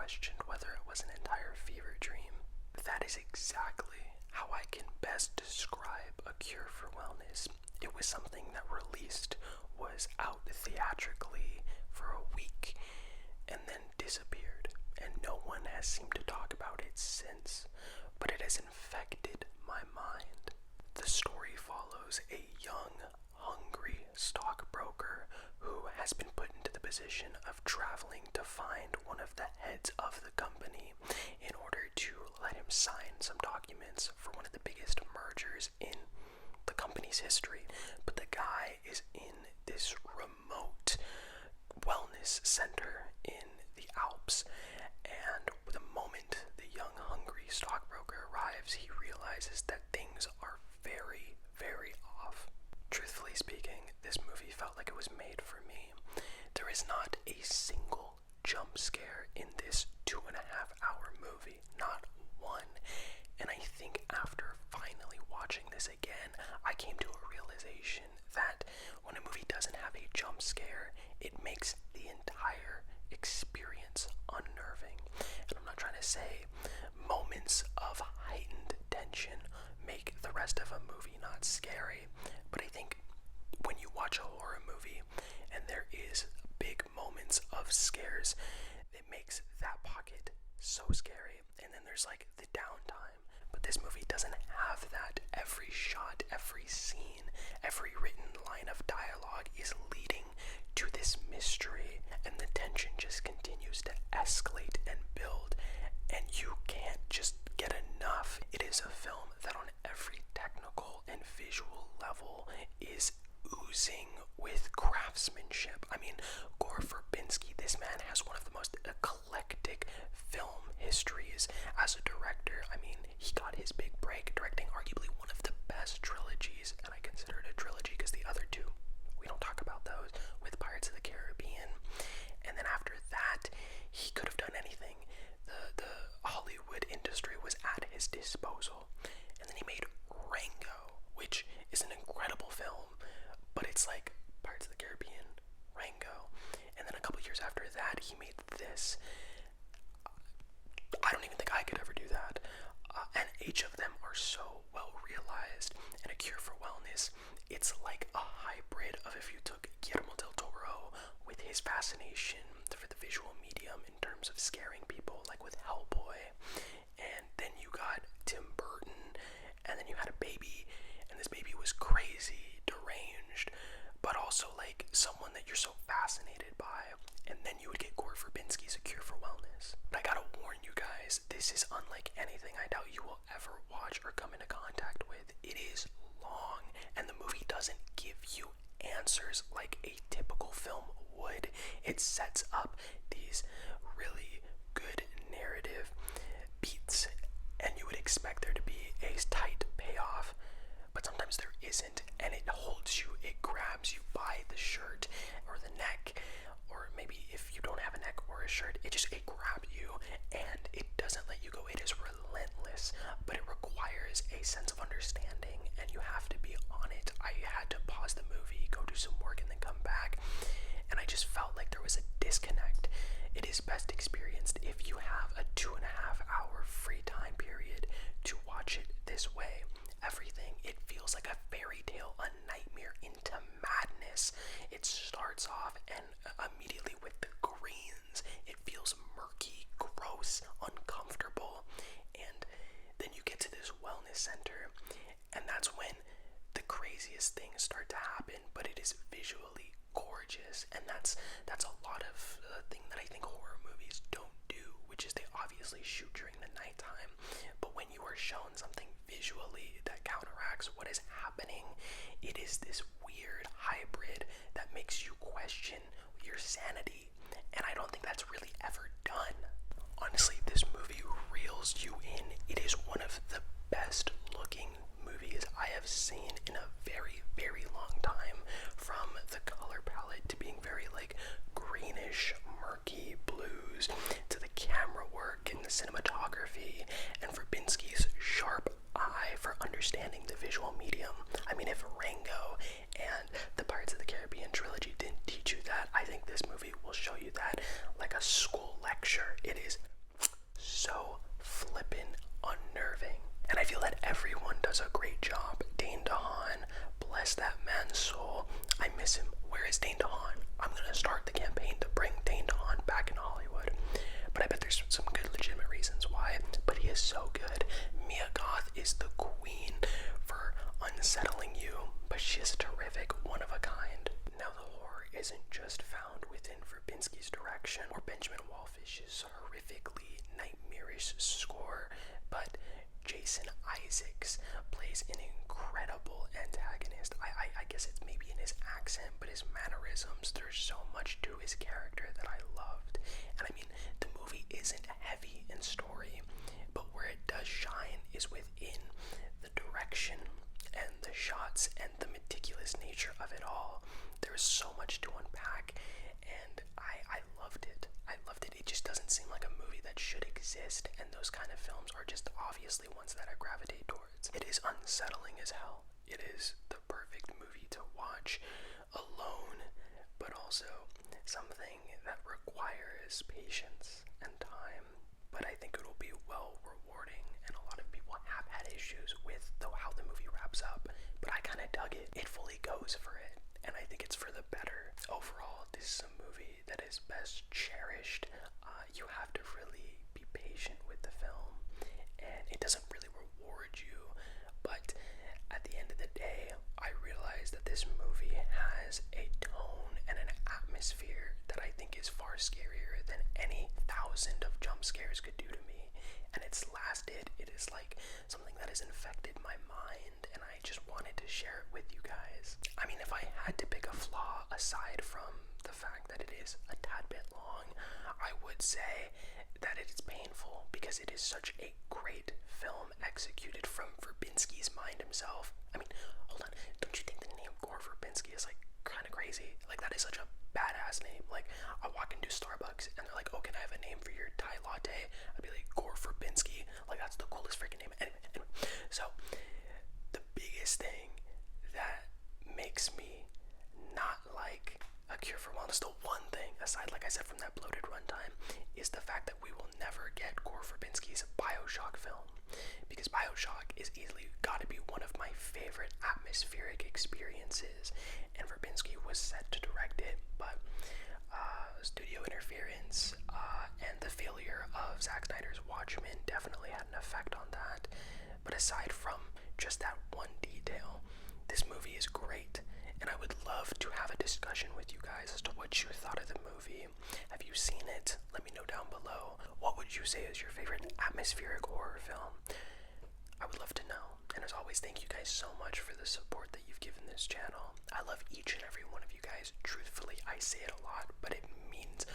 questioned whether it was an entire fever dream. That is exactly how I can best describe A Cure for Wellness. It was something that released, was out theatrically for a week, and then disappeared, and no one has seemed to talk about it since, but it has infected my mind. The story follows a young, hungry stockbroker who has been put into the position of traveling to find one of the heads of the company in order to let him sign some documents for one of the biggest mergers in the company's history. But the guy is in this remote wellness center in the Alps, and the moment the young, hungry stockbroker arrives, he realizes that things are very, very off. Truthfully speaking, this movie felt like it was made for me. There is not a single jump scare in this 2.5-hour movie, not one. And I think after finally watching this again, I came to a realization that when a movie doesn't have a jump scare, it makes the entire experience unnerving. And I'm not trying to say moments of heightened tension make the rest of a movie not scary, but I think when you watch a horror movie and there is big moments of scares, it makes that pocket so scary. And then there's like the downtime. But this movie doesn't have that. Every shot, every scene, every written line of dialogue is leading to this mystery, and the tension just continues to escalate and build, and you can't just get enough. It is a film that on every technical and visual level is oozing with craftsmanship. I mean, Gore Verbinski, this man has one of the most eclectic film histories as a director. I mean, he got his big break directing arguably one of the best trilogies, and I consider it a trilogy because the other two, we don't talk about those, with Pirates of the Caribbean. And then after that, he could have done anything. The Hollywood industry was at his disposal. And then he made Rango, which is an incredible film, but it's like Pirates of the Caribbean, Rango. And then a couple years after that, he made this. I don't even think I could ever do that. And each of them are so well realized. And A Cure for Wellness, it's like a hybrid of if you took Guillermo del Toro with his fascination for the visual medium in terms of scaring people, like with Hellboy, and then you got Tim Burton, and then you had a baby, and this baby was crazy, deranged, but also like someone that you're so fascinated by, and then you would get Gore Verbinski's A Cure for Wellness. But I gotta warn you guys, this is unlike anything I doubt you will ever watch or come into contact with. It is long, and the movie doesn't give you answers like a typical film would. It sets up these really good narrative beats, and you would expect there to be a tight payoff, but sometimes there isn't, and it holds you, it grabs you by the shirt or the neck, or maybe if you don't have a neck or a shirt, it grabs you, and it doesn't let you go. It is relentless, but it requires a sense of understanding, and you have to be on it. I had to pause the movie, go do some work, and then come back, and I just felt like there was a disconnect. It is best experienced if you have a 2.5-hour free time period to watch it this way. Everything, it feels like a fairy tale, a nightmare into madness. It starts off and immediately with the greens, it feels murky, gross, uncomfortable, and then you get to this wellness center, and that's when the craziest things start to happen, but it is visually gorgeous, and that's a lot of the thing that I think horror movies don't do, which is they obviously shoot during the nighttime, but when you are shown something visually that counteracts what is happening, it is this weird hybrid that makes you question your sanity, and I don't think that's really ever done. Honestly, this movie reels you in. It is one of the best looking movies I have seen in a very, very long time, from the color palette to being very like greenish, murky blues, to the camera work and the cinematography, and Verbinski's sharp eye for understanding the visual medium. I mean, if Rango and the Pirates of the Caribbean trilogy didn't teach you that, I think this movie will show you that like a school lecture. It is job. Dane DeHaan, bless that man's soul. I miss him. Where is Dane DeHaan? I'm gonna start the campaign to bring Dane DeHaan back in Hollywood. But I bet there's some good legitimate reasons why. But he is so good. Mia Goth is the queen for unsettling you, but she is terrific, one of a kind. Now the horror isn't just found within Verbinski's direction or Benjamin Wallfish's horrifically nightmarish score, but Jason Isaacs plays an incredible antagonist. I guess it's maybe in his accent, but his mannerisms, there's so much to his character that I loved. And I mean, the movie isn't heavy in story, but where it does shine is within the direction and the shots and the meticulous nature of it all. There is so much to unpack, and I loved it. I loved it. It just doesn't seem like a movie that should exist, and those kind of films are just obviously ones that I gravitate towards. It is unsettling as hell. It is the perfect movie to watch alone, but also something that requires patience and time. But I think it'll be well rewarding, and a lot of people have had issues with how the movie wraps up, but I kind of dug it. It fully goes for it, and I think it's for the better. Overall, this is a movie that is best cherished. You have to really be patient with the film, and it doesn't really reward you, but at the end of the day, I realized that this movie has a tone and an atmosphere that I think is far scarier than any 1,000 of jump scares could do to me, and it's lasted. It is like something that has infected my mind, and I just wanted to share it with you guys. I mean, if I had to pick a flaw aside from the fact that it is a tad bit long, I would say that it is painful because it is such a great film executed from Verbinski's mind himself. I mean, hold on, don't you think the name Gore Verbinski is like kind of crazy? Like, that is such a badass name. Like, I walk into Starbucks and they're like, oh, can I have a name for your Thai latte? I'd be like, Gore Verbinski. Like, that's the coolest freaking name. Anyway, so the biggest thing that makes me not like A Cure for Wellness, the one thing aside, like I said, from that bloated runtime, is the fact that we will never get Gore Verbinski's Bioshock film, because Bioshock is easily got to be one of my favorite atmospheric experiences, and Verbinski was set to direct it, but studio interference and the failure of Zack Snyder's Watchmen definitely had an effect on that. But aside from just that one detail, this movie is great, and I would love to have a discussion with you guys as to what you thought of the movie. Have you seen it? Let me know down below. What would you say is your favorite atmospheric horror film? I would love to know. And as always, thank you guys so much for the support that you've given this channel. I love each and every one of you guys. Truthfully, I say it a lot, but it means